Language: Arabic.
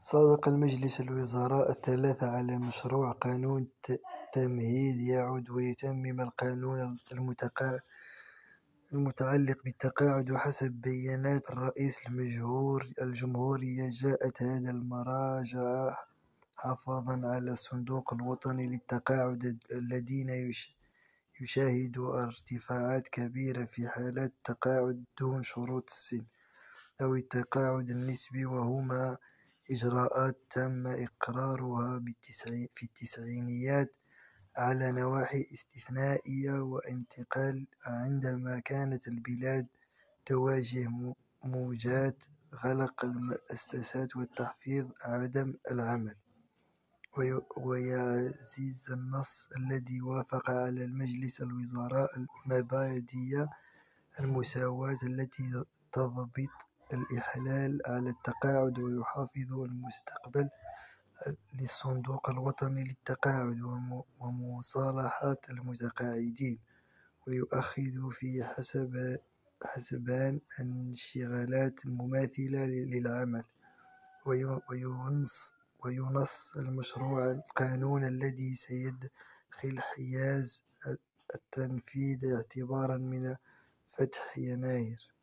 صادق المجلس الوزراء الثلاثة على مشروع قانون تمهيد يعد ويتمم القانون المتعلق بالتقاعد. وحسب بيانات الرئيس الجمهورية جاءت هذه المراجعة حفاظا على الصندوق الوطني للتقاعد الذين يشاهد ارتفاعات كبيرة في حالات التقاعد دون شروط السن أو التقاعد النسبي، وهما إجراءات تم إقرارها في التسعينيات على نواحي استثنائية وانتقال عندما كانت البلاد تواجه موجات غلق المؤسسات وتحفيظ عدم العمل. ويعزز النص الذي وافق على المجلس الوزراء مبادئ المساواة التي تضبط الإحلال على التقاعد ويحافظ المستقبل للصندوق الوطني للتقاعد ومصالحة المتقاعدين، ويؤخذ في حسبان الانشغالات المماثلة للعمل. وينص المشروع القانون الذي سيدخل حيز التنفيذ اعتبارا من فتح يناير